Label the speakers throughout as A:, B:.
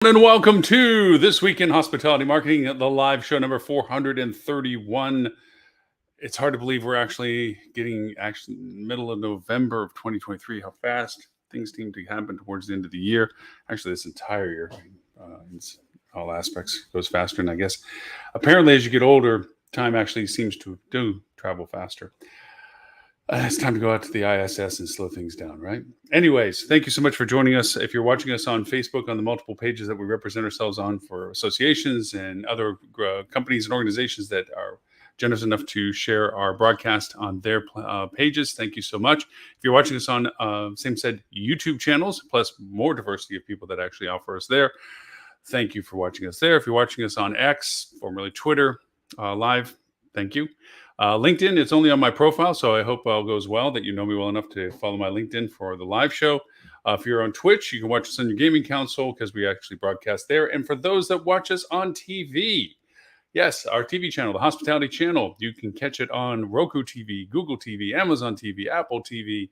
A: And welcome to This Week in Hospitality Marketing, the live show number 431. It's hard to believe we're actually getting middle of November of 2023. How fast things seem to happen towards the end of the year. Actually, this entire year, in all aspects, goes faster. And I guess apparently as you get older, time actually seems to do travel faster. It's time to go out to the ISS and slow things down, right? Anyways, thank you so much for joining us. If you're watching us on Facebook, on the multiple pages that we represent ourselves on for associations and other companies and organizations that are generous enough to share our broadcast on their pages, thank you so much. If you're watching us on same said YouTube channels, plus more diversity of people that actually offer us there, thank you for watching us there. If you're watching us on X, formerly Twitter, live, thank you. LinkedIn, it's only on my profile, so I hope all goes well, that you know me well enough to follow my LinkedIn for the live show. If you're on Twitch, you can watch us on your gaming console because we actually broadcast there. And for those that watch us on TV, yes, our TV channel, the Hospitality Channel, you can catch it on Roku TV, Google TV, Amazon TV, Apple TV,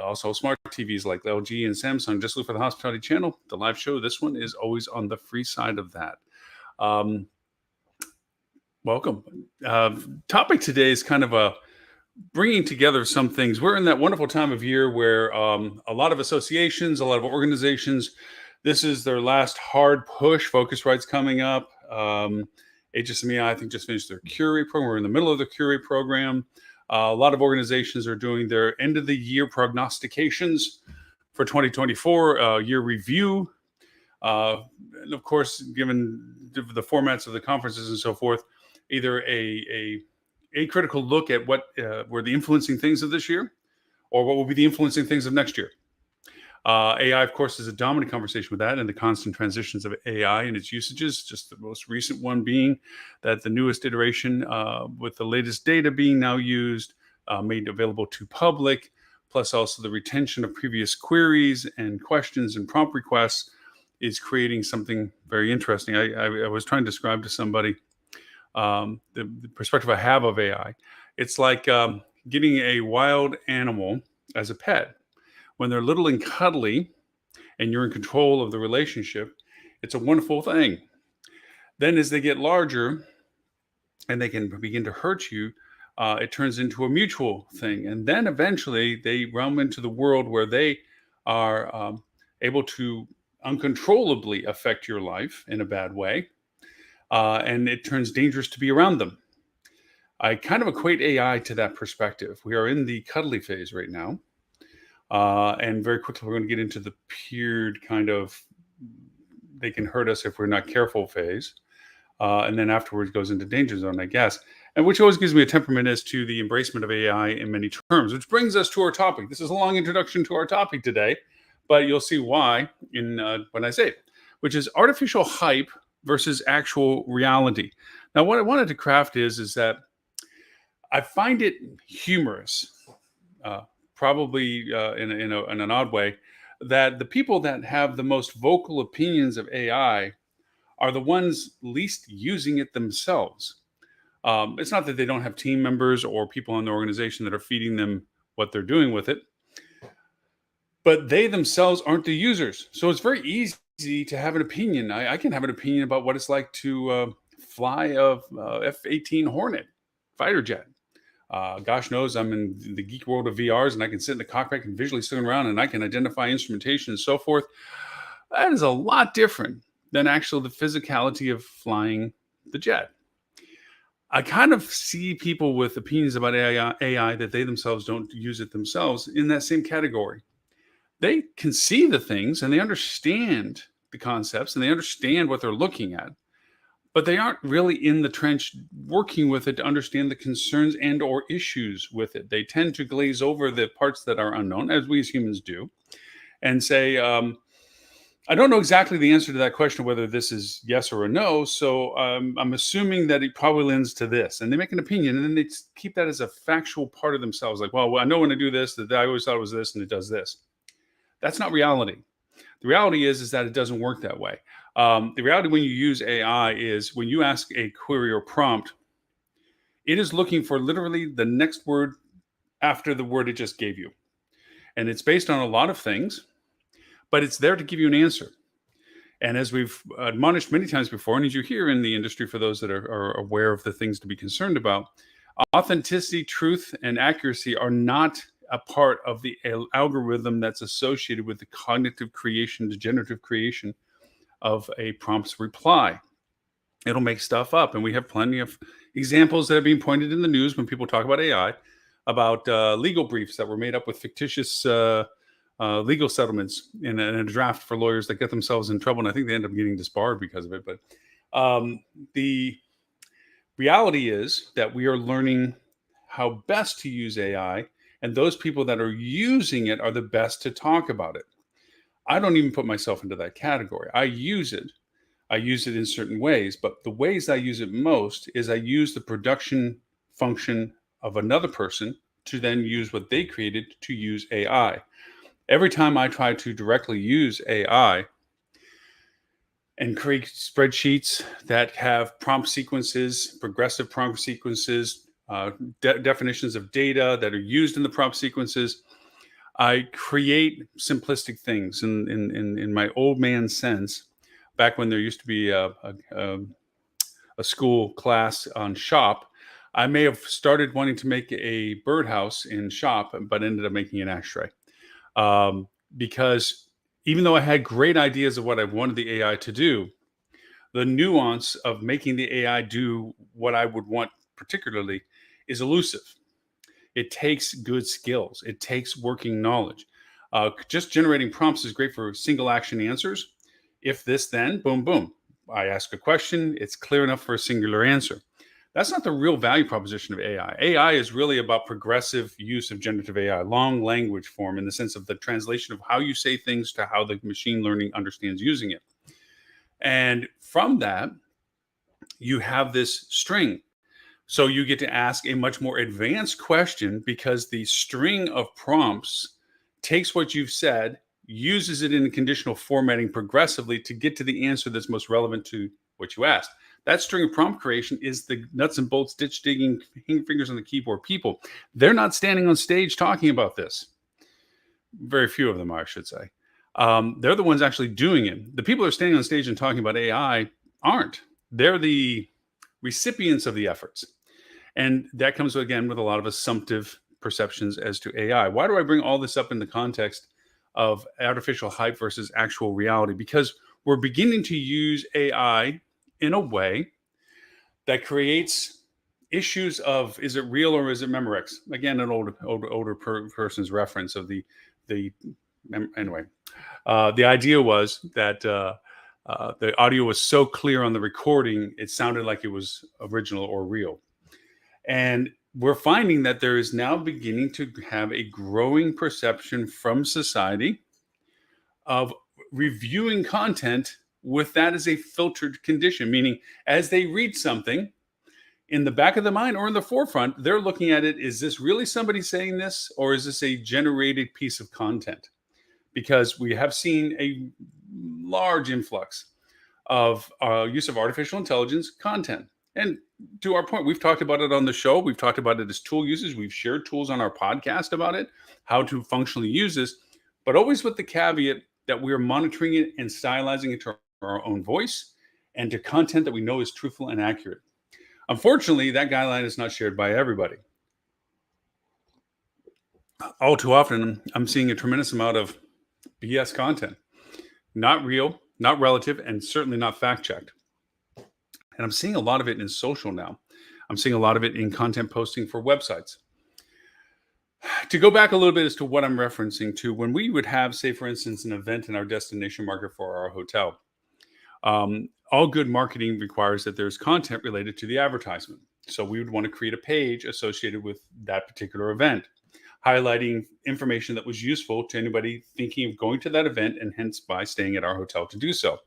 A: also smart TVs like LG and Samsung. Just look for the Hospitality Channel, the live show. This one is always on the free side of that. Welcome. Topic today is kind of a bringing together some things. We're in that wonderful time of year where a lot of associations, a lot of organizations, this is their last hard push. Focusrite's coming up. HSMEI, I think, just finished their Curate program. We're in the middle of the Curate program. A lot of organizations are doing their end of the year prognostications for 2024, year review. And of course, given the formats of the conferences and so forth, either a critical look at what were the influencing things of this year, or what will be the influencing things of next year. AI, of course, is a dominant conversation with that and the constant transitions of AI and its usages, just the most recent one being that the newest iteration with the latest data being now used, made available to public, plus also the retention of previous queries and questions and prompt requests is creating something very interesting. I was trying to describe to somebody the perspective I have of AI. It's like getting a wild animal as a pet. When they're little and cuddly and you're in control of the relationship, it's a wonderful thing. Then as they get larger and they can begin to hurt you, it turns into a mutual thing. And then eventually they realm into the world where they are able to uncontrollably affect your life in a bad way. And it turns dangerous to be around them. I kind of equate AI to that perspective. We are in the cuddly phase right now. And very quickly, we're going to get into the peered kind of, they can hurt us if we're not careful phase. And then afterwards goes into danger zone, I guess. And which always gives me a temperament as to the embracement of AI in many terms, which brings us to our topic. This is a long introduction to our topic today, but you'll see why when I say it, which is artificial hype versus actual reality. Now, what I wanted to craft is that I find it humorous, probably in an odd way, that the people that have the most vocal opinions of AI are the ones least using it themselves. It's not that they don't have team members or people in the organization that are feeding them what they're doing with it, but they themselves aren't the users. So it's very easy to have an opinion. I can have an opinion about what it's like to fly a F-18 Hornet fighter jet. Gosh knows I'm in the geek world of VRs and I can sit in the cockpit and visually swing around and I can identify instrumentation and so forth. That is a lot different than actually the physicality of flying the jet. I kind of see people with opinions about AI that they themselves don't use it themselves in that same category. They can see the things and they understand the concepts and they understand what they're looking at, but they aren't really in the trench working with it to understand the concerns and or issues with it. They tend to glaze over the parts that are unknown, as we as humans do, and say, I don't know exactly the answer to that question, whether this is yes or a no. So I'm assuming that it probably lends to this. And they make an opinion and then they keep that as a factual part of themselves. Like, well, I know when I do this, that I always thought it was this and it does this. That's not reality. The reality is that it doesn't work that way. The reality when you use AI is when you ask a query or prompt, it is looking for literally the next word after the word it just gave you. And it's based on a lot of things, but it's there to give you an answer. And as we've admonished many times before, and as you hear in the industry, for those that are aware of the things to be concerned about, authenticity, truth, and accuracy are not a part of the algorithm that's associated with the cognitive creation, the generative creation of a prompt's reply. It'll make stuff up. And we have plenty of examples that are being pointed in the news when people talk about AI, about legal briefs that were made up with fictitious legal settlements in a draft for lawyers that get themselves in trouble. And I think they end up getting disbarred because of it. But the reality is that we are learning how best to use AI, and those people that are using it are the best to talk about it. I don't even put myself into that category. I use it. I use it in certain ways, but the ways I use it most is I use the production function of another person to then use what they created to use AI. Every time I try to directly use AI and create spreadsheets that have prompt sequences, progressive prompt sequences, definitions of data that are used in the prompt sequences, I create simplistic things in my old man sense. Back when there used to be a school class on shop, I may have started wanting to make a birdhouse in shop, but ended up making an ashtray. Because even though I had great ideas of what I wanted the AI to do, the nuance of making the AI do what I would want particularly is elusive. It takes good skills. It takes working knowledge. Just generating prompts is great for single action answers. If this, then, boom, boom. I ask a question, it's clear enough for a singular answer. That's not the real value proposition of AI. AI is really about progressive use of generative AI, long language form, in the sense of the translation of how you say things to how the machine learning understands using it. And from that, you have this string. So you get to ask a much more advanced question because the string of prompts takes what you've said, uses it in conditional formatting progressively to get to the answer that's most relevant to what you asked. That string of prompt creation is the nuts and bolts, ditch digging, fingers on the keyboard people. They're not standing on stage talking about this. Very few of them are, I should say. They're the ones actually doing it. The people who are standing on stage and talking about AI aren't. They're the recipients of the efforts. And that comes, again, with a lot of assumptive perceptions as to AI. Why do I bring all this up in the context of artificial hype versus actual reality? Because we're beginning to use AI in a way that creates issues of, is it real or is it Memorex? Again, an older person's reference of the anyway. The idea was that the audio was so clear on the recording, it sounded like it was original or real. And we're finding that there is now beginning to have a growing perception from society of reviewing content with that as a filtered condition, meaning as they read something, in the back of the mind or in the forefront, they're looking at it, is this really somebody saying this, or is this a generated piece of content? Because we have seen a large influx of use of artificial intelligence content. And to our point, we've talked about it on the show. We've talked about it as tool uses. We've shared tools on our podcast about it, how to functionally use this, but always with the caveat that we're monitoring it and stylizing it to our own voice and to content that we know is truthful and accurate. Unfortunately, that guideline is not shared by everybody. All too often, I'm seeing a tremendous amount of BS content, not real, not relative, and certainly not fact-checked. And I'm seeing a lot of it in social now. I'm seeing a lot of it in content posting for websites. To go back a little bit as to what I'm referencing to, when we would have, say, for instance, an event in our destination market for our hotel, all good marketing requires that there's content related to the advertisement. So we would want to create a page associated with that particular event, highlighting information that was useful to anybody thinking of going to that event and hence by staying at our hotel to do so.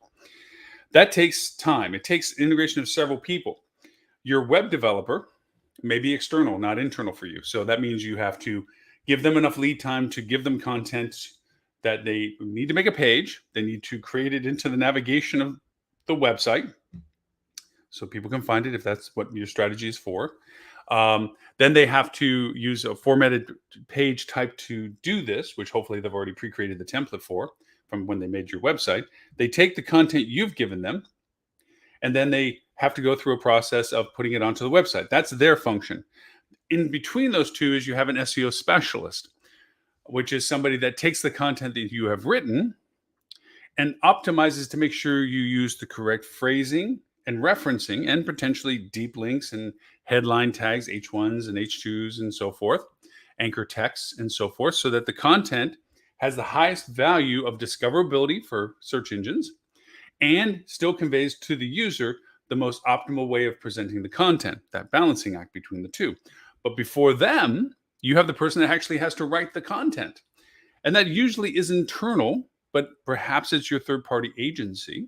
A: That takes time. It takes integration of several people. Your web developer may be external, not internal for you. So that means you have to give them enough lead time to give them content that they need to make a page. They need to create it into the navigation of the website so people can find it if that's what your strategy is for. Then they have to use a formatted page type to do this, which hopefully they've already pre-created the template for from when they made your website. They take the content you've given them, and then they have to go through a process of putting it onto the website. That's their function. In between those two is you have an SEO specialist, which is somebody that takes the content that you have written and optimizes to make sure you use the correct phrasing and referencing and potentially deep links and headline tags, H1s and H2s and so forth, anchor texts and so forth, so that the content has the highest value of discoverability for search engines and still conveys to the user the most optimal way of presenting the content, that balancing act between the two. But before them, you have the person that actually has to write the content. And that usually is internal, but perhaps it's your third-party agency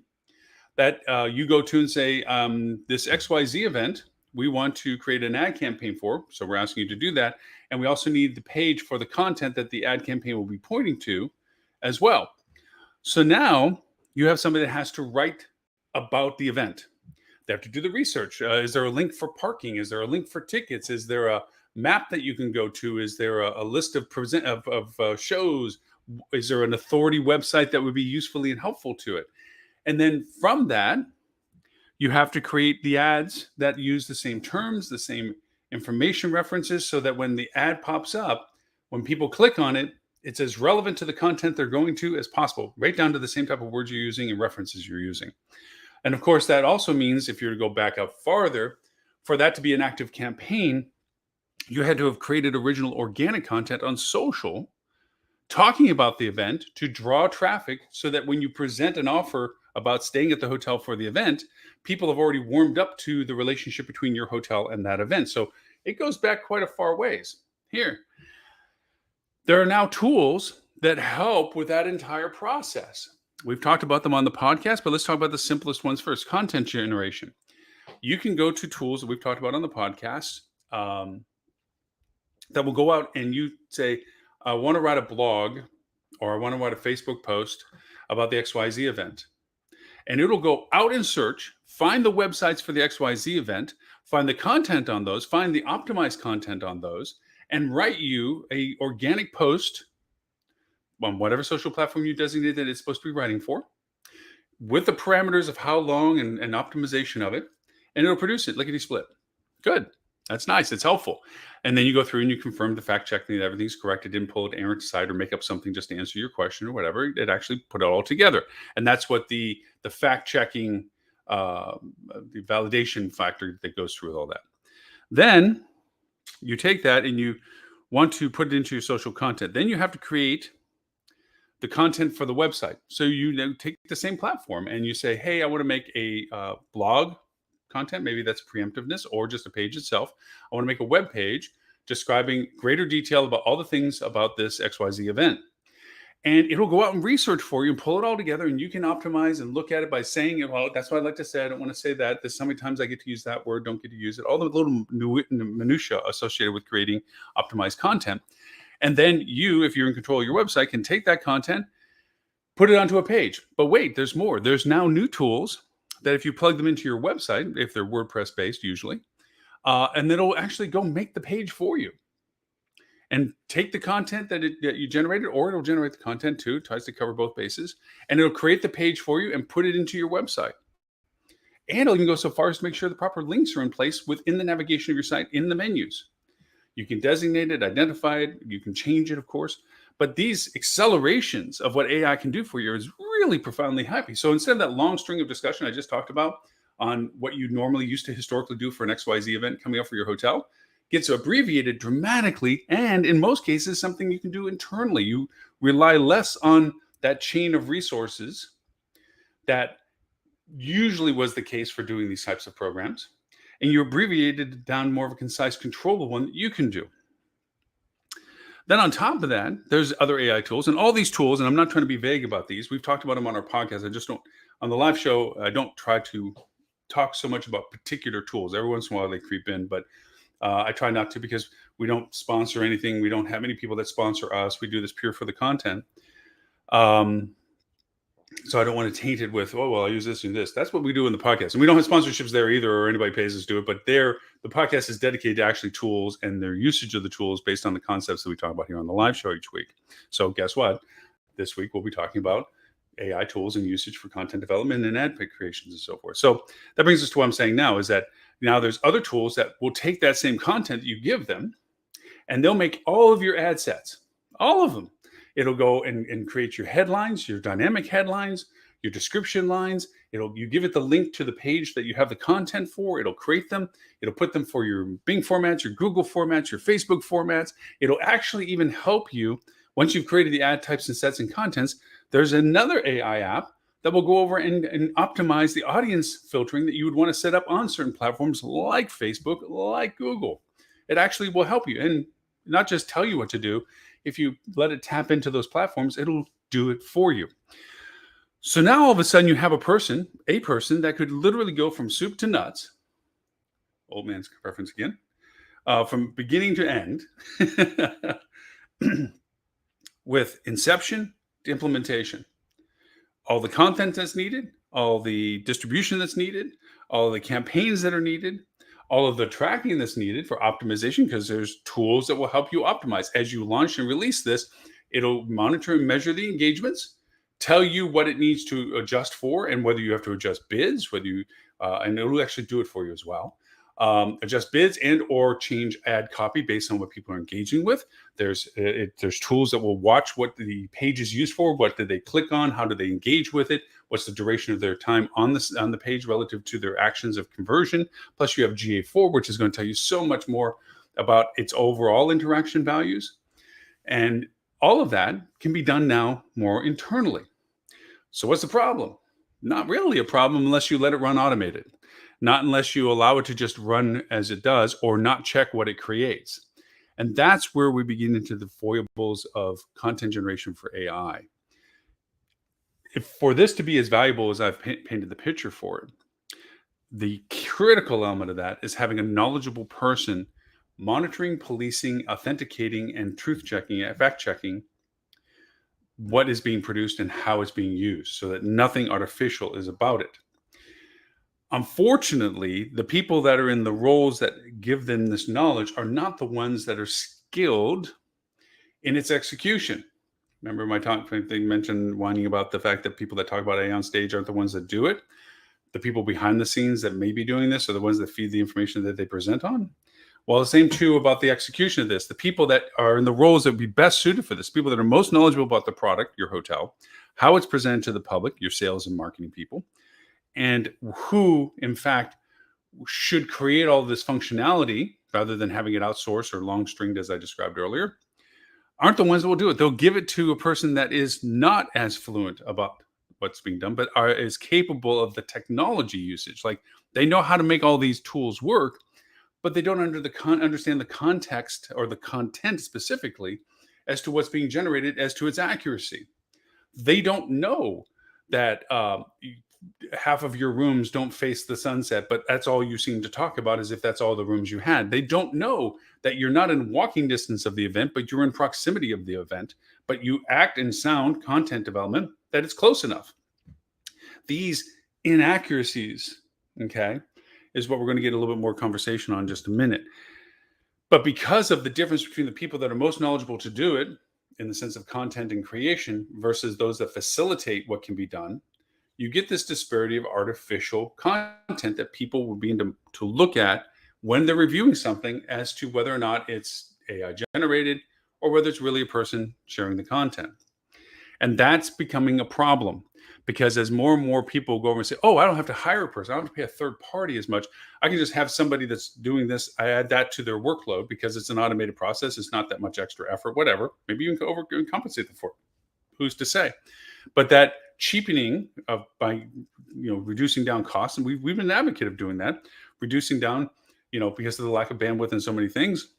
A: that you go to and say, this XYZ event, we want to create an ad campaign for. So we're asking you to do that. And we also need the page for the content that the ad campaign will be pointing to as well. So now you have somebody that has to write about the event. They have to do the research. Is there a link for parking? Is there a link for tickets? Is there a map that you can go to? Is there a list of shows? Is there an authority website that would be usefully and helpful to it? And then from that, you have to create the ads that use the same terms, the same information references, so that when the ad pops up, when people click on it, it's as relevant to the content they're going to as possible, right down to the same type of words you're using and references you're using. And of course, that also means, if you were to go back up farther, for that to be an active campaign, you had to have created original organic content on social talking about the event to draw traffic, so that when you present an offer about staying at the hotel for the event, people have already warmed up to the relationship between your hotel and that event. So it goes back quite a far ways. Here, there are now tools that help with that entire process. We've talked about them on the podcast, but let's talk about the simplest ones first. Content generation. You can go to tools that we've talked about on the podcast that will go out and you say, I want to write a blog or I want to write a Facebook post about the XYZ event. And it'll go out and search, find the websites for the XYZ event, find the content on those, find the optimized content on those, and write you a organic post on whatever social platform you designate that it's supposed to be writing for, with the parameters of how long and optimization of it, and it'll produce it lickety split. Good. That's nice. It's helpful. And then you go through and you confirm the fact checking that everything's correct. It didn't pull an errant side or make up something just to answer your question or whatever. It actually put it all together. And that's what the fact checking, the validation factor that goes through with all that. Then you take that and you want to put it into your social content. Then you have to create the content for the website. So you then take the same platform and you say, hey, I want to make a blog content. Maybe that's preemptiveness or just a page itself. I want to make a web page describing greater detail about all the things about this XYZ event. And it'll go out and research for you and pull it all together, and you can optimize and look at it by saying, well, that's what I like to say. I don't want to say that. There's so many times I get to use that word, don't get to use it. All the little minutia associated with creating optimized content. And then you, if you're in control of your website, can take that content, put it onto a page. But wait, there's more. There's now new tools that if you plug them into your website, if they're WordPress based usually, and then it'll actually go make the page for you and take the content that you generated, or it'll generate the content too, tries to cover both bases, and it'll create the page for you and put it into your website. And it'll even go so far as to make sure the proper links are in place within the navigation of your site in the menus. You can designate it, identify it, you can change it, of course. But these accelerations of what AI can do for you is really profoundly happy. So instead of that long string of discussion I just talked about on what you normally used to historically do for an XYZ event coming up for your hotel, gets abbreviated dramatically, and in most cases, something you can do internally. You rely less on that chain of resources that usually was the case for doing these types of programs, and you abbreviated down more of a concise, controllable one that you can do. Then on top of that, there's other AI tools, and all these tools, and I'm not trying to be vague about these. We've talked about them on our podcast. I just don't, on the live show, I don't try to talk so much about particular tools. Every once in a while they creep in, but I try not to, because we don't sponsor anything. We don't have any people that sponsor us. We do this pure for the content. So I don't want to taint it with, oh, well, I use this and this. That's what we do in the podcast. And we don't have sponsorships there either, or anybody pays us to do it. But the podcast is dedicated to actually tools and their usage of the tools based on the concepts that we talk about here on the live show each week. So guess what? This week we'll be talking about AI tools and usage for content development and ad pick creations and so forth. So that brings us to what I'm saying now is that now there's other tools that will take that same content that you give them and they'll make all of your ad sets, all of them. It'll go and create your headlines, your dynamic headlines, your description lines. You give it the link to the page that you have the content for. It'll create them. It'll put them for your Bing formats, your Google formats, your Facebook formats. It'll actually even help you once you've created the ad types and sets and contents. There's another AI app that will go over and optimize the audience filtering that you would want to set up on certain platforms like Facebook, like Google. It actually will help you and not just tell you what to do. If you let it tap into those platforms, it'll do it for you. So now all of a sudden you have a person that could literally go from soup to nuts, old man's reference again, from beginning to end, with inception to implementation. All the content that's needed, all the distribution that's needed, all the campaigns that are needed, all of the tracking that's needed for optimization, because there's tools that will help you optimize. As you launch and release this, it'll monitor and measure the engagements, tell you what it needs to adjust for, and whether you have to adjust bids, and it'll actually do it for you as well. Adjust bids and or change ad copy based on what people are engaging with. There's tools that will watch what the page is used for, what did they click on, how do they engage with it, what's the duration of their time on the page relative to their actions of conversion. Plus you have GA4, which is going to tell you so much more about its overall interaction values. And all of that can be done now more internally. So what's the problem? Not really a problem unless you let it run automated. Not unless you allow it to just run as it does or not check what it creates. And that's where we begin into the foibles of content generation for AI. If for this to be as valuable as I've painted the picture for it, the critical element of that is having a knowledgeable person monitoring, policing, authenticating, and truth checking, fact checking what is being produced and how it's being used so that nothing artificial is about it. Unfortunately, the people that are in the roles that give them this knowledge are not the ones that are skilled in its execution. Remember my talk thing mentioned whining about the fact that people that talk about AI on stage aren't the ones that do it. The people behind the scenes that may be doing this are the ones that feed the information that they present on. Well, the same true about the execution of this. The people that are in the roles that would be best suited for this, people that are most knowledgeable about the product, your hotel, how it's presented to the public, your sales and marketing people, and who, in fact, should create all this functionality rather than having it outsourced or long stringed, as I described earlier, aren't the ones that will do it. They'll give it to a person that is not as fluent about what's being done, but is capable of the technology usage. Like they know how to make all these tools work, but they don't understand the context or the content specifically as to what's being generated, as to its accuracy. They don't know that half of your rooms don't face the sunset, but that's all you seem to talk about as if that's all the rooms you had. They don't know that you're not in walking distance of the event, but you're in proximity of the event, but you act and sound content development that it's close enough. These inaccuracies, okay, is what we're going to get a little bit more conversation on in just a minute. But because of the difference between the people that are most knowledgeable to do it in the sense of content and creation versus those that facilitate what can be done, you get this disparity of artificial content that people will begin to look at when they're reviewing something as to whether or not it's AI generated or whether it's really a person sharing the content. And that's becoming a problem because as more and more people go over and say, oh, I don't have to hire a person. I don't have to pay a third party as much. I can just have somebody that's doing this. I add that to their workload because it's an automated process. It's not that much extra effort, whatever. Maybe you can overcompensate them for it. Who's to say? But that cheapening of by reducing down costs, and we've been an advocate of doing that, reducing down, because of the lack of bandwidth and so many things,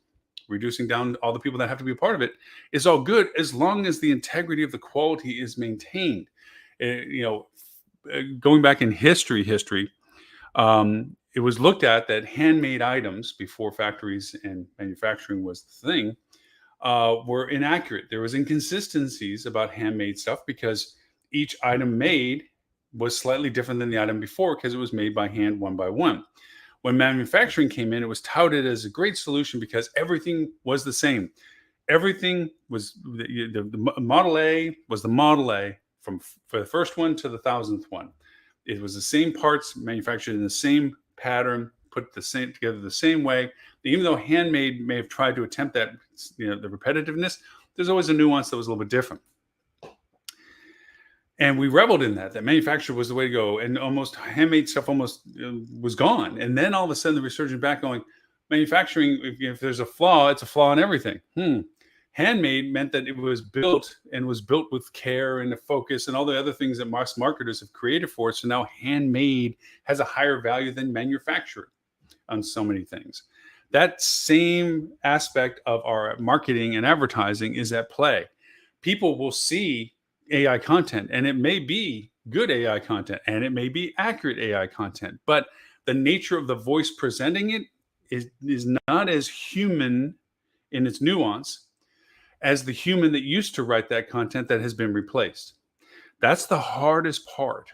A: reducing down all the people that have to be a part of it is all good as long as the integrity of the quality is maintained. Going back in history, it was looked at that handmade items before factories and manufacturing was the thing were inaccurate. There was inconsistencies about handmade stuff because each item made was slightly different than the item before because it was made by hand one by one. When manufacturing came in, it was touted as a great solution because everything was the same. Everything was the Model A was the Model A for the first one to the thousandth one. It was the same parts manufactured in the same pattern, put together the same way. Even though handmade may have tried to attempt that, the repetitiveness, there's always a nuance that was a little bit different. And we reveled in that manufacture was the way to go, and almost handmade stuff almost was gone. And then all of a sudden the resurgence back going, manufacturing, if there's a flaw, it's a flaw in everything. Handmade meant that it was built with care and a focus and all the other things that mass marketers have created for us. So now handmade has a higher value than manufactured on so many things. That same aspect of our marketing and advertising is at play. People will see AI content, and it may be good AI content, and it may be accurate AI content, but the nature of the voice presenting it is not as human in its nuance as the human that used to write that content that has been replaced. That's the hardest part,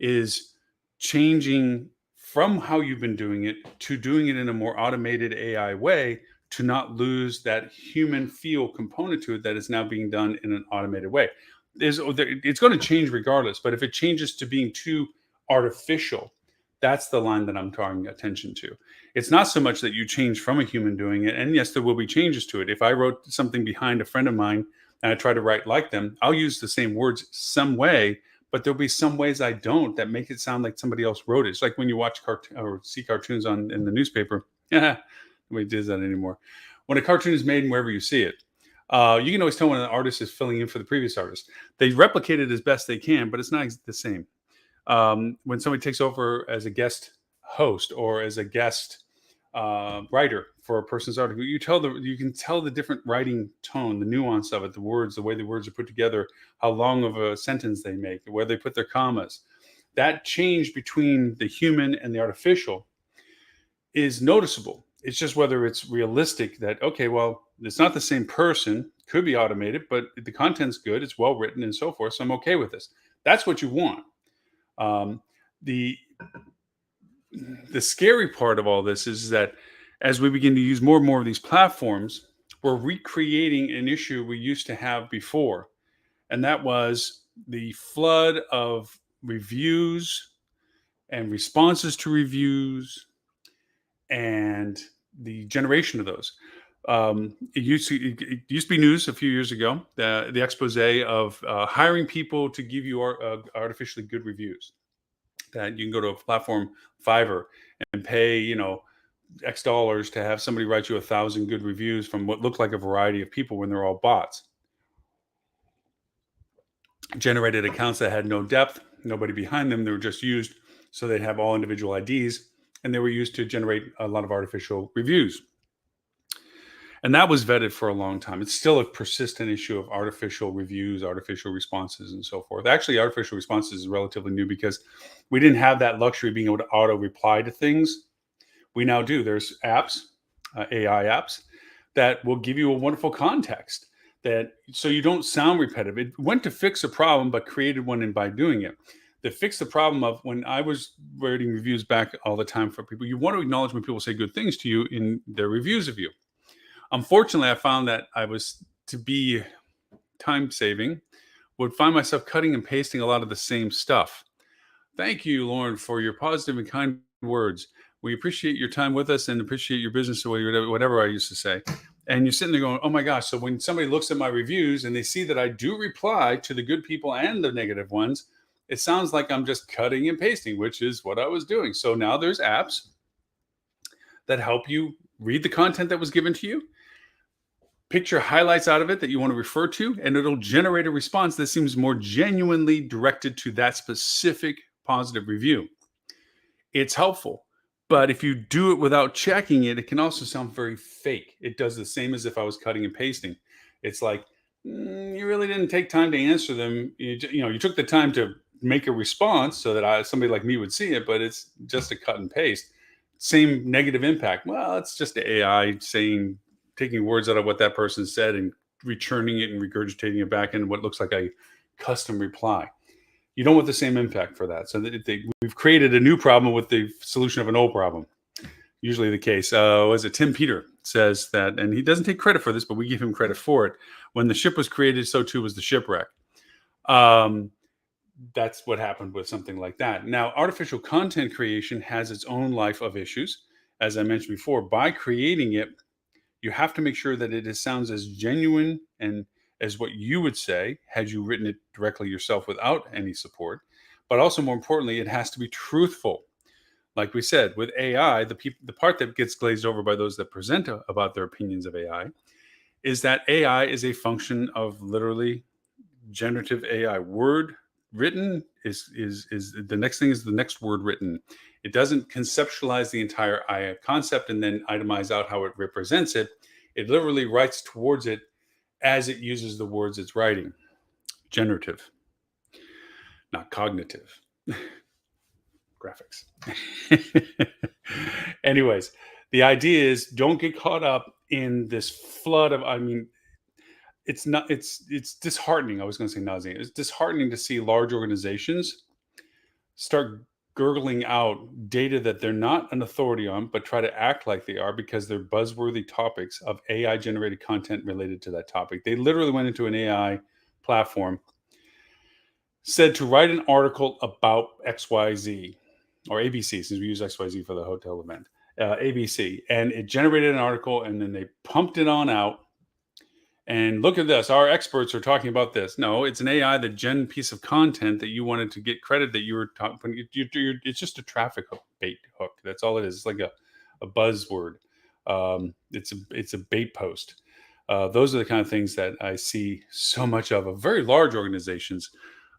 A: is changing from how you've been doing it to doing it in a more automated AI way, to not lose that human feel component to it that is now being done in an automated way. It's going to change regardless, but if it changes to being too artificial, that's the line that I'm drawing attention to. It's not so much that you change from a human doing it, and yes, there will be changes to it. If I wrote something behind a friend of mine and I try to write like them, I'll use the same words some way, but there'll be some ways I don't that make it sound like somebody else wrote it. It's like when you watch or see cartoons in the newspaper. Nobody does that anymore. When a cartoon is made and wherever you see it, you can always tell when an artist is filling in for the previous artist. They replicate it as best they can, but it's not the same. When somebody takes over as a guest host or as a guest writer for a person's article, you can tell the different writing tone, the nuance of it, the words, the way the words are put together, how long of a sentence they make, where they put their commas. That change between the human and the artificial is noticeable. It's just whether it's realistic that, okay, well, it's not the same person, could be automated, but the content's good, it's well written and so forth, so I'm okay with this. That's what you want. The scary part of all this is that as we begin to use more and more of these platforms, we're recreating an issue we used to have before. And that was the flood of reviews and responses to reviews and the generation of those. It used to be news a few years ago, the expose of hiring people to give you artificially good reviews. That you can go to a platform, Fiverr, and pay X dollars to have somebody write you 1,000 good reviews from what looked like a variety of people when they're all bots. Generated accounts that had no depth, nobody behind them. They were just used so they'd have all individual IDs, and they were used to generate a lot of artificial reviews. And that was vetted for a long time. It's still a persistent issue of artificial reviews, artificial responses, and so forth. Actually, artificial responses is relatively new because we didn't have that luxury of being able to auto reply to things. We now do. There's apps, AI apps, that will give you a wonderful context so you don't sound repetitive. It went to fix a problem, but created one by doing it. To fix the problem of when I was writing reviews back all the time for people, you want to acknowledge when people say good things to you in their reviews of you. Unfortunately, I found that I was, to be time saving, would find myself cutting and pasting a lot of the same stuff. Thank you, Lauren, for your positive and kind words. We appreciate your time with us and appreciate your business, or whatever I used to say. And you're sitting there going, oh my gosh. So when somebody looks at my reviews and they see that I do reply to the good people and the negative ones, it sounds like I'm just cutting and pasting, which is what I was doing. So now there's apps that help you read the content that was given to you, picture highlights out of it that you want to refer to, and it'll generate a response that seems more genuinely directed to that specific positive review. It's helpful, but if you do it without checking it, it can also sound very fake. It does the same as if I was cutting and pasting. It's like, you really didn't take time to answer them. You took the time to make a response so that somebody like me would see it, but it's just a cut and paste. Same negative impact. Well, it's just the AI taking words out of what that person said and returning it and regurgitating it back in what looks like a custom reply. You don't want the same impact for that. So we've created a new problem with the solution of an old problem. Usually the case. Was it Tim Peter says that, and he doesn't take credit for this, but we give him credit for it. When the ship was created, so too was the shipwreck. Um, that's what happened with something like that. Now, artificial content creation has its own life of issues. As I mentioned before, by creating it, you have to make sure that sounds as genuine and as what you would say had you written it directly yourself without any support. But also, more importantly, it has to be truthful. Like we said, with AI, the part that gets glazed over by those that present about their opinions of AI is that AI is a function of literally generative AI. Word written is the next thing, is the next word written. It doesn't conceptualize the entire AI concept and then itemize out how it represents it. It literally writes towards it as it uses the words it's writing. Generative, not cognitive. Graphics. Anyways, the idea is don't get caught up in this flood of, I mean, it's disheartening. I was going to say nauseating. It's disheartening to see large organizations start gurgling out data that they're not an authority on, but try to act like they are because they're buzzworthy topics of AI generated content related to that topic. They literally went into an AI platform, said to write an article about XYZ or ABC, since we use XYZ for the hotel event, ABC, and it generated an article and then they pumped it on out. And look at this, our experts are talking about this. No, it's an AI that gen piece of content that you wanted to get credit that you were talking. It's just a traffic hook, bait hook. That's all it is. It's like a buzzword. It's a bait post. Those are the kind of things that I see so much of very large organizations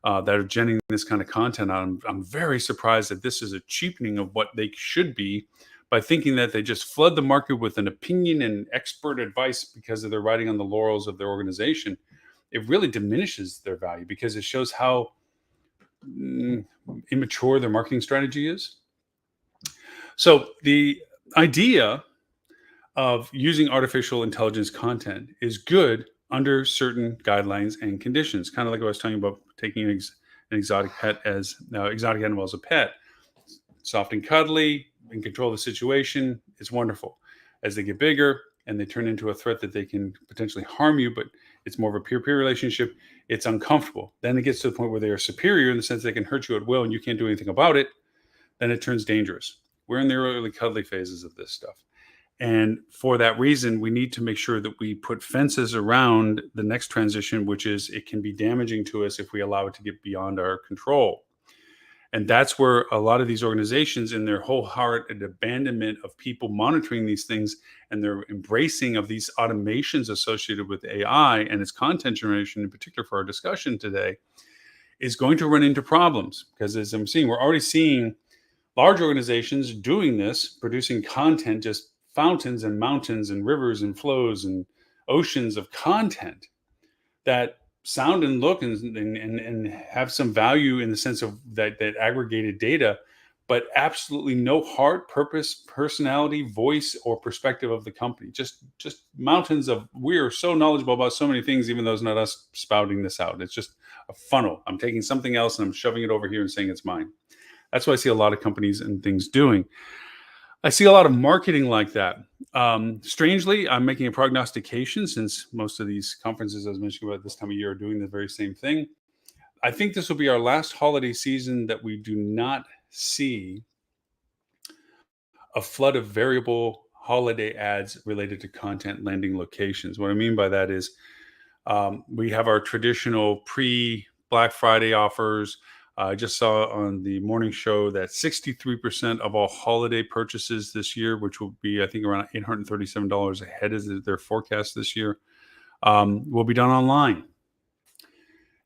A: that are generating this kind of content. I'm very surprised that this is a cheapening of what they should be by thinking that they just flood the market with an opinion and expert advice because they're riding on the laurels of their organization. It really diminishes their value because it shows how immature their marketing strategy is. So the idea of using artificial intelligence content is good under certain guidelines and conditions. Kind of like I was talking about taking an exotic pet as exotic animal as a pet, soft and cuddly, in control of the situation. It's wonderful. As they get bigger and they turn into a threat that they can potentially harm you, but it's more of a peer-peer relationship, it's uncomfortable. Then it gets to the point where they are superior in the sense they can hurt you at will and you can't do anything about it. Then it turns dangerous. We're in the early cuddly phases of this stuff. And for that reason, we need to make sure that we put fences around the next transition, which is it can be damaging to us if we allow it to get beyond our control. And that's where a lot of these organizations, in their whole heart and abandonment of people monitoring these things and their embracing of these automations associated with AI and its content generation, in particular for our discussion today, is going to run into problems. Because as I'm seeing, we're already seeing large organizations doing this, producing content, just fountains and mountains and rivers and flows and oceans of content that sound and look and have some value in the sense of that aggregated data, but absolutely no heart, purpose, personality, voice, or perspective of the company. Just mountains of, we are so knowledgeable about so many things, even though it's not us spouting this out. It's just a funnel. I'm taking something else and I'm shoving it over here and saying it's mine. That's what I see a lot of companies and things doing. I see a lot of marketing like that. Strangely, I'm making a prognostication, since most of these conferences I was mentioning about this time of year are doing the very same thing. I think this will be our last holiday season that we do not see a flood of variable holiday ads related to content landing locations. What I mean by that is we have our traditional pre-Black Friday offers. I just saw on the morning show that 63% of all holiday purchases this year, which will be, I think, around $837 ahead of their forecast this year, will be done online.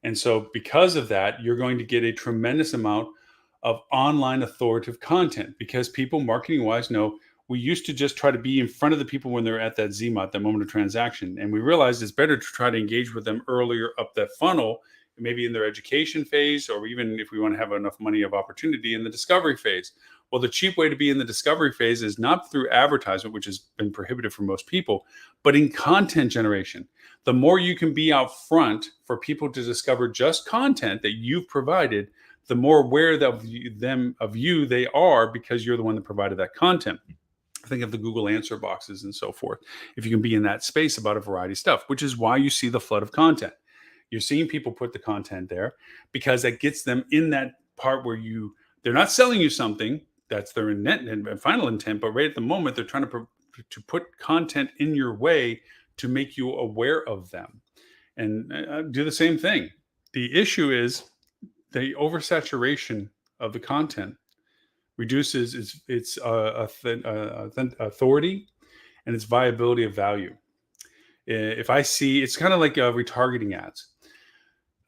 A: And so because of that, you're going to get a tremendous amount of online authoritative content, because people, marketing wise, know we used to just try to be in front of the people when they're at that ZMOT, that moment of transaction. And we realized it's better to try to engage with them earlier up that funnel, maybe in their education phase, or even if we want to have enough money of opportunity in the discovery phase. Well, the cheap way to be in the discovery phase is not through advertisement, which has been prohibitive for most people, but in content generation. The more you can be out front for people to discover just content that you've provided, the more aware of you they are, because you're the one that provided that content. Think of the Google answer boxes and so forth. If you can be in that space about a variety of stuff, which is why you see the flood of content. You're seeing people put the content there because that gets them in that part where they're not selling you something. That's their intent and final intent. But right at the moment, they're trying to put content in your way to make you aware of them. And do the same thing. The issue is the oversaturation of the content reduces its authority and its viability of value. If I see, it's kind of like retargeting ads.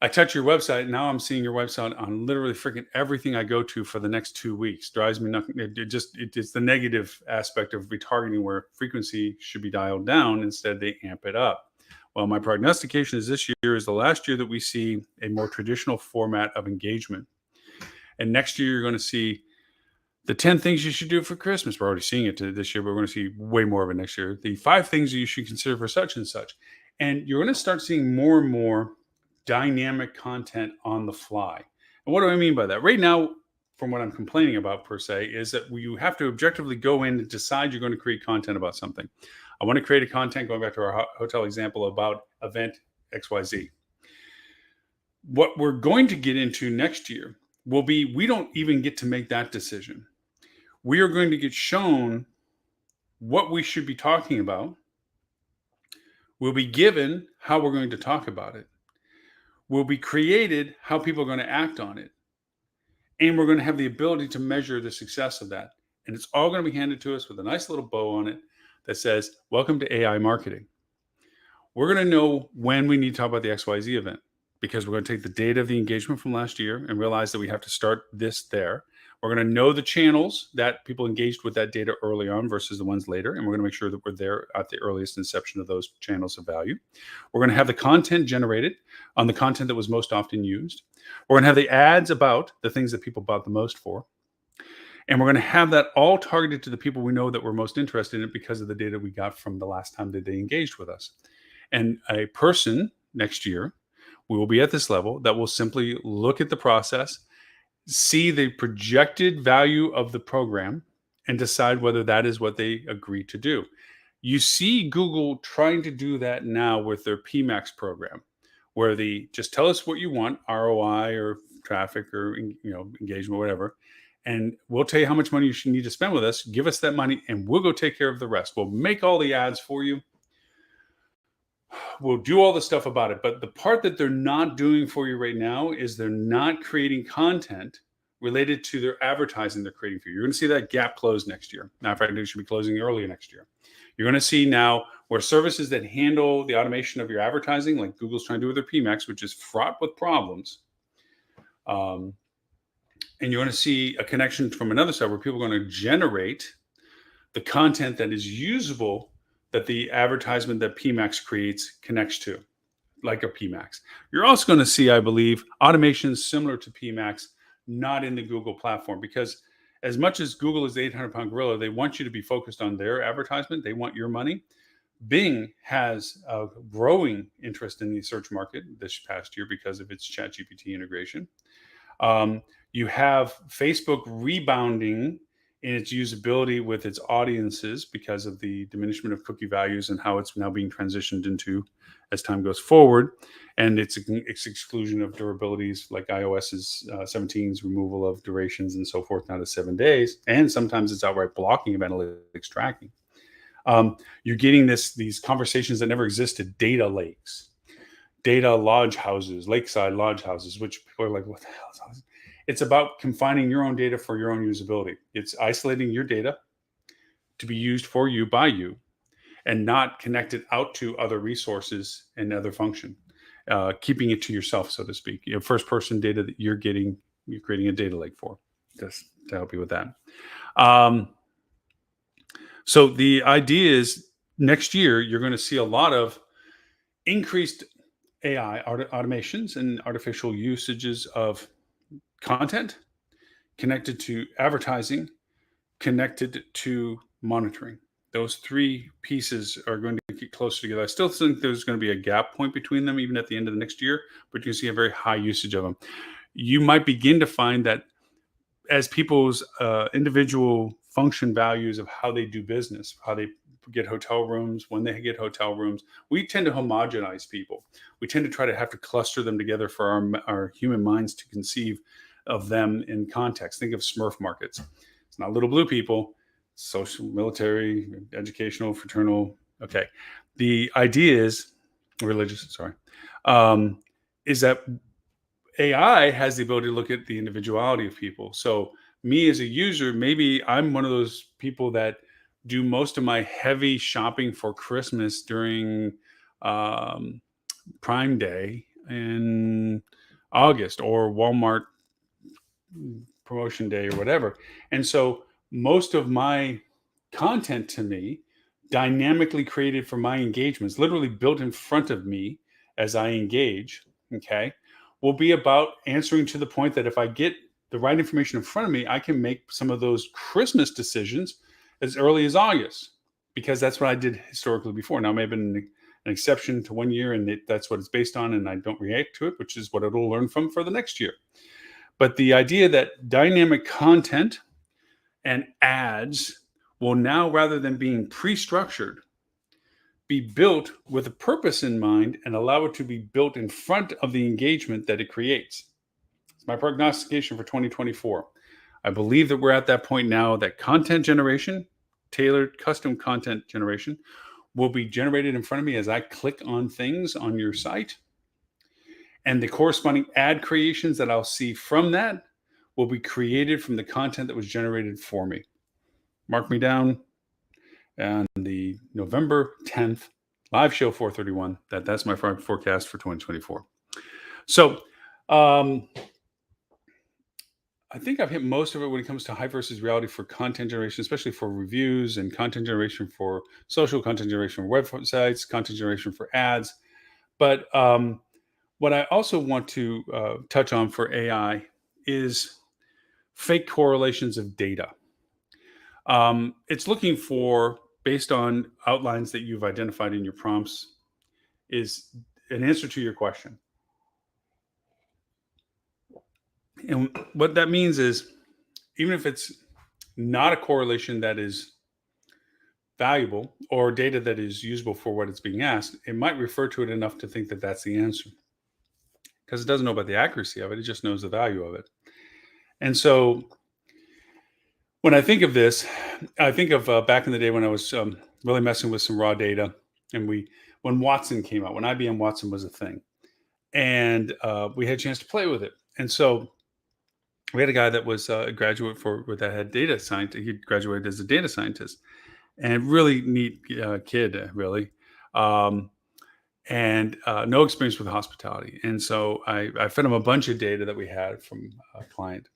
A: I touch your website, now I'm seeing your website on literally freaking everything I go to for the next 2 weeks. Drives me nothing. It's the negative aspect of retargeting, where frequency should be dialed down. Instead, they amp it up. Well, my prognostication is this year is the last year that we see a more traditional format of engagement. And next year, you're going to see the 10 things you should do for Christmas. We're already seeing it this year, but we're going to see way more of it next year. The 5 things that you should consider for such and such. And you're going to start seeing more and more dynamic content on the fly. And what do I mean by that? Right now, from what I'm complaining about per se, is that you have to objectively go in and decide you're going to create content about something. I want to create a content, going back to our hotel example, about event XYZ. What we're going to get into next year will be, we don't even get to make that decision. We are going to get shown what we should be talking about. We'll be given how we're going to talk about it. Will be created how people are going to act on it. And we're going to have the ability to measure the success of that. And it's all going to be handed to us with a nice little bow on it that says, welcome to AI marketing. We're going to know when we need to talk about the XYZ event, because we're going to take the data of the engagement from last year and realize that we have to start this there. We're going to know the channels that people engaged with that data early on versus the ones later. And we're going to make sure that we're there at the earliest inception of those channels of value. We're going to have the content generated on the content that was most often used. We're going to have the ads about the things that people bought the most for. And we're going to have that all targeted to the people we know that were most interested in it because of the data we got from the last time that they engaged with us. And a person next year, we will be at this level that will simply look at the process, see the projected value of the program, and decide whether that is what they agree to do. You see Google trying to do that now with their PMax program, where they just tell us what you want, ROI or traffic or engagement, whatever, and we'll tell you how much money you should need to spend with us. Give us that money, and we'll go take care of the rest. We'll make all the ads for you. We'll do all the stuff about it. But the part that they're not doing for you right now is they're not creating content related to their advertising they're creating for you. You're going to see that gap close next year. Now, in fact, it should be closing early next year. You're going to see now where services that handle the automation of your advertising, like Google's trying to do with their PMax, which is fraught with problems. And you're going to see a connection from another side where people are going to generate the content that is usable that the advertisement that PMax creates connects to, like a PMax. You're also going to see, I believe, automations similar to PMax, not in the Google platform, because as much as Google is the 800-pound gorilla, they want you to be focused on their advertisement. They want your money. Bing has a growing interest in the search market this past year because of its ChatGPT integration. You have Facebook rebounding in its usability with its audiences because of the diminishment of cookie values and how it's now being transitioned into as time goes forward, and its exclusion of durabilities like iOS's 17's removal of durations and so forth now to 7 days, and sometimes it's outright blocking of analytics tracking. You're getting these conversations that never existed, data lakes, data lodge houses, lakeside lodge houses, which people are like, what the hell is that? It's about confining your own data for your own usability. It's isolating your data to be used for you by you and not connected out to other resources and other function, keeping it to yourself, so to speak. First person data that you're getting, you're creating a data lake for, just to help you with that. So the idea is next year, you're going to see a lot of increased AI automations and artificial usages of content connected to advertising, connected to monitoring. Those three pieces are going to get closer together. I still think there's going to be a gap point between them even at the end of the next year, but you can see a very high usage of them. You might begin to find that as people's individual function values of how they do business, how they get hotel rooms, when they get hotel rooms. We tend to homogenize people. We tend to try to have to cluster them together for our human minds to conceive of them in context. Think of Smurf markets. It's not little blue people, social, military, educational, fraternal. Okay. The idea is religious, sorry, is that AI has the ability to look at the individuality of people. So me as a user, maybe I'm one of those people that do most of my heavy shopping for Christmas during um, Prime Day in August or Walmart promotion day or whatever. And so most of my content to me, dynamically created for my engagements, literally built in front of me as I engage, okay, will be about answering to the point that if I get the right information in front of me, I can make some of those Christmas decisions as early as August because that's what I did historically before. Now, maybe an exception to 1 year, and that's what it's based on, and I don't react to it, which is what it'll learn from for the next year. But the idea that dynamic content and ads will now, rather than being pre-structured, be built with a purpose in mind and allow it to be built in front of the engagement that it creates. It's my prognostication for 2024. I believe that we're at that point now that content generation, tailored custom content generation, will be generated in front of me as I click on things on your site. And the corresponding ad creations that I'll see from that will be created from the content that was generated for me. Mark me down on the November 10th live show 431. That's my forecast for 2024. So I think I've hit most of it when it comes to hype versus reality for content generation, especially for reviews and content generation for social, content generation for websites, content generation for ads. But what I also want to touch on for AI is fake correlations of data. It's looking for, based on outlines that you've identified in your prompts, is an answer to your question. And what that means is, even if it's not a correlation that is valuable or data that is usable for what it's being asked, it might refer to it enough to think that that's the answer because it doesn't know about the accuracy of it. It just knows the value of it. And so when I think of this, I think of back in the day when I was really messing with some raw data, and when Watson came out, when IBM Watson was a thing, and we had a chance to play with it. And so we had a guy that was a graduate that had data science. He graduated as a data scientist, and really neat kid, really, and no experience with hospitality. And so I fed him a bunch of data that we had from a client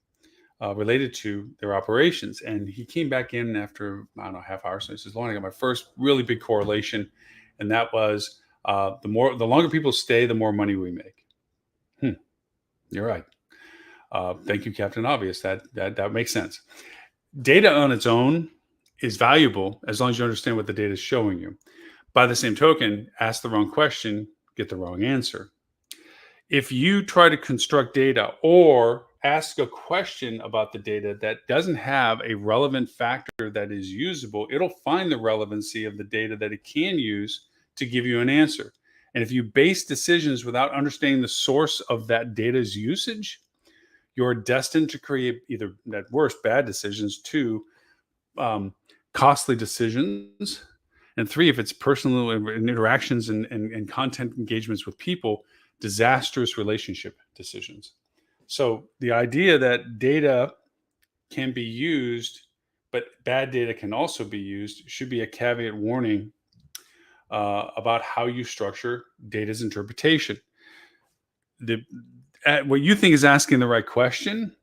A: related to their operations. And he came back in after, I don't know, half hour. So he says, Lauren, I got my first really big correlation. And that was the longer people stay, the more money we make. You're right. Thank you, Captain Obvious. That makes sense. Data on its own is valuable as long as you understand what the data is showing you. By the same token, ask the wrong question, get the wrong answer. If you try to construct data or ask a question about the data that doesn't have a relevant factor that is usable, it'll find the relevancy of the data that it can use to give you an answer. And if you base decisions without understanding the source of that data's usage, you're destined to create either, at worst, bad decisions, two, costly decisions, and three, if it's personal interactions and content engagements with people, disastrous relationship decisions. So the idea that data can be used, but bad data can also be used, should be a caveat warning about how you structure data's interpretation. What you think is asking the right question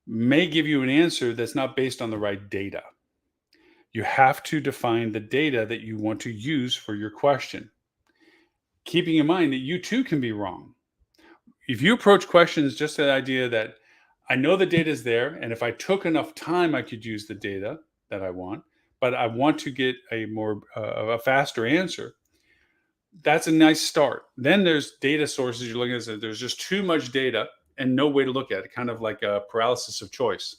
A: may give you an answer that's not based on the right data. You have to define the data that you want to use for your question, keeping in mind that you too can be wrong. If you approach questions just the idea that I know the data is there, and if I took enough time, I could use the data that I want, but I want to get a faster answer, that's a nice start. Then there's data sources you're looking at. There's just too much data and no way to look at it, kind of like a paralysis of choice.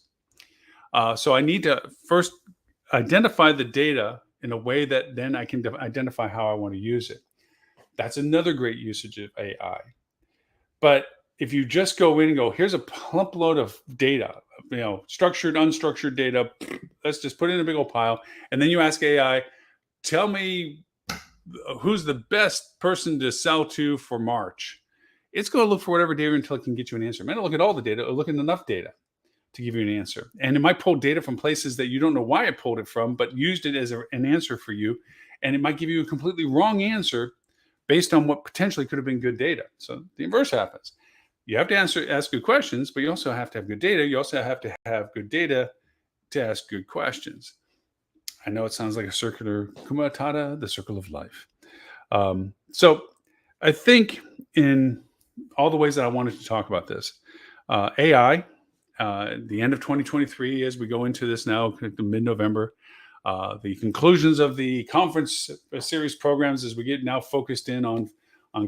A: So I need to first identify the data in a way that then I can identify how I want to use it. That's another great usage of AI. But if you just go in and go, here's a plump load of data, structured, unstructured data, let's just put it in a big old pile. And then you ask AI, tell me who's the best person to sell to for March. It's going to look for whatever data until it can get you an answer. It might not look at all the data, it'll look at enough data to give you an answer. And it might pull data from places that you don't know why it pulled it from, but used it as an answer for you. And it might give you a completely wrong answer based on what potentially could have been good data. So the inverse happens. You have to ask good questions, but you also have to have good data. You also have to have good data to ask good questions. I know it sounds like a circular Kuma Tada, the circle of life. So I think in all the ways that I wanted to talk about this, AI, the end of 2023, as we go into this now, mid-November, the conclusions of the conference series programs as we get now focused in on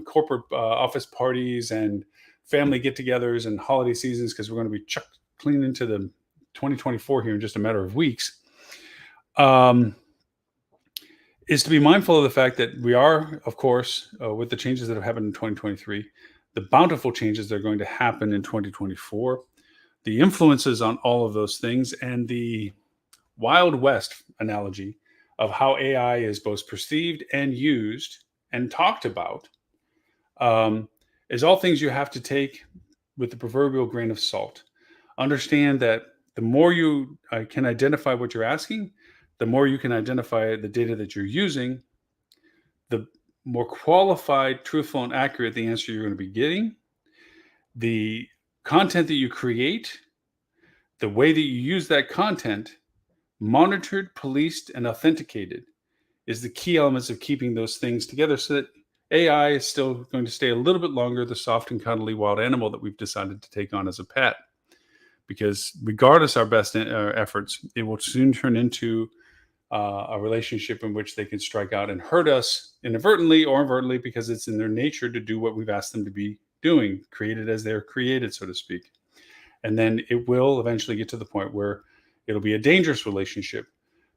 A: corporate office parties and family get-togethers and holiday seasons, because we're going to be chucked clean into the 2024 here in just a matter of weeks, is to be mindful of the fact that we are, of course, with the changes that have happened in 2023, the bountiful changes that are going to happen in 2024, the influences on all of those things, and the Wild West analogy of how AI is both perceived and used and talked about, is all things you have to take with the proverbial grain of salt. Understand that the more you can identify what you're asking, the more you can identify the data that you're using, the more qualified, truthful, and accurate the answer you're going to be getting. The content that you create, the way that you use that content, monitored, policed, and authenticated, is the key elements of keeping those things together, so that AI is still going to stay a little bit longer the soft and cuddly wild animal that we've decided to take on as a pet. Because regardless of our best efforts, it will soon turn into a relationship in which they can strike out and hurt us inadvertently or inadvertently, because it's in their nature to do what we've asked them to be doing, created as they're created, so to speak. And then it will eventually get to the point where it'll be a dangerous relationship,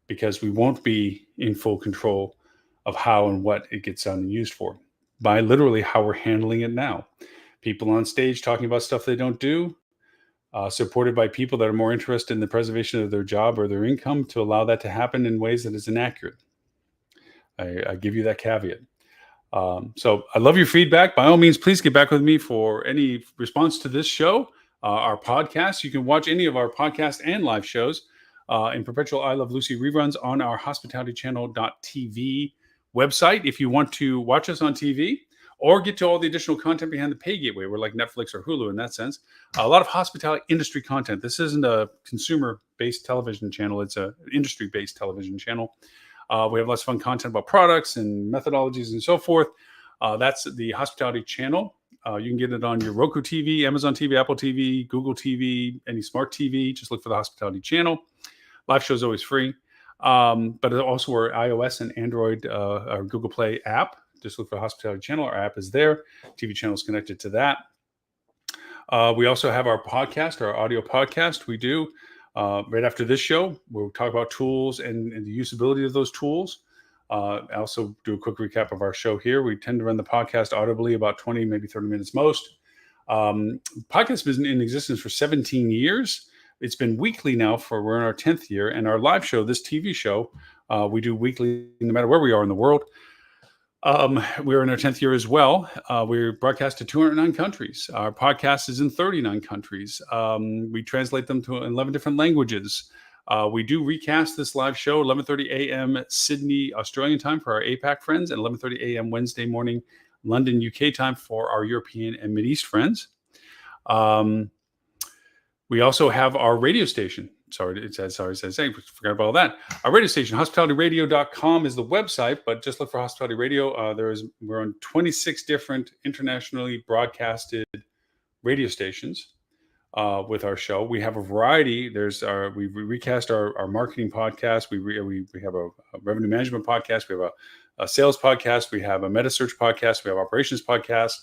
A: because we won't be in full control of how and what it gets done and used for, by literally how we're handling it now. People on stage talking about stuff they don't do, supported by people that are more interested in the preservation of their job or their income, to allow that to happen in ways that is inaccurate. I give you that caveat. So I love your feedback. By all means, please get back with me for any response to this show, our podcast. You can watch any of our podcast and live shows in perpetual I Love Lucy reruns on our hospitalitychannel.tv website. If you want to watch us on TV or get to all the additional content behind the pay gateway, we're like Netflix or Hulu in that sense. A lot of hospitality industry content. This isn't a consumer-based television channel. It's an industry-based television channel. We have lots of fun content about products and methodologies and so forth. That's the Hospitality Channel. You can get it on your Roku TV, Amazon TV, Apple TV, Google TV, any smart TV. Just look for the Hospitality Channel. Live show is always free. But also our iOS and Android or Google Play app. Just look for the Hospitality Channel. Our app is there. TV channel is connected to that. We also have our podcast, our audio podcast. We do right after this show. We'll talk about tools and the usability of those tools. I also do a quick recap of our show here. We tend to run the podcast audibly about 20, maybe 30 minutes most. Podcast has been in existence for 17 years. It's been weekly now we're in our 10th year. And our live show, this TV show, we do weekly no matter where we are in the world. We're in our 10th year as well. We're broadcast to 209 countries. Our podcast is in 39 countries. We translate them to 11 different languages. We do recast this live show 11:30 a.m. Sydney, Australian time for our APAC friends, and 11:30 a.m. Wednesday morning, London, UK time for our European and Mideast friends. We also have our radio station. Sorry, forgot about all that. Our radio station, hospitalityradio.com is the website, but just look for Hospitality Radio. We're on 26 different internationally broadcasted radio stations with our show. We have a variety. We recast our marketing podcast. We have a revenue management podcast. We have a sales podcast. We have a meta search podcast. We have operations podcast.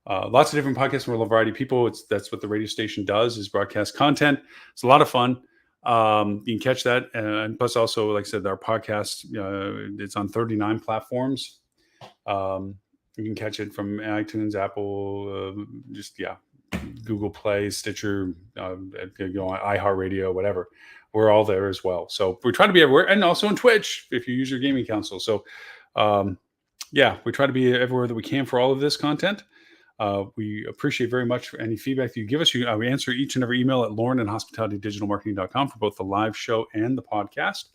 A: Lots of different podcasts from a variety of people. That's what the radio station does, is broadcast content. It's a lot of fun. You can catch that, and plus also, like I said, our podcast. It's on 39 platforms. You can catch it from iTunes, Apple, just yeah, Google Play, Stitcher, iHeartRadio, whatever. We're all there as well. So we try to be everywhere, and also on Twitch if you use your gaming console. So yeah, we try to be everywhere that we can for all of this content. We appreciate very much for any feedback that you give us. We answer each and every email at lauren@hospitalitydigitalmarketing.com for both the live show and the podcast.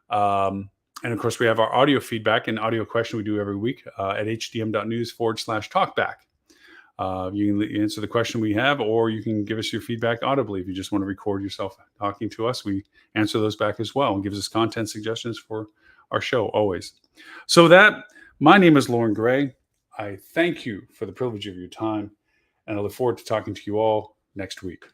A: And of course, we have our audio feedback and audio question we do every week at hdm.news/talkback. You can answer the question we have, or you can give us your feedback audibly. If you just want to record yourself talking to us, we answer those back as well and gives us content suggestions for our show always. So my name is Lauren Gray. I thank you for the privilege of your time, and I look forward to talking to you all next week.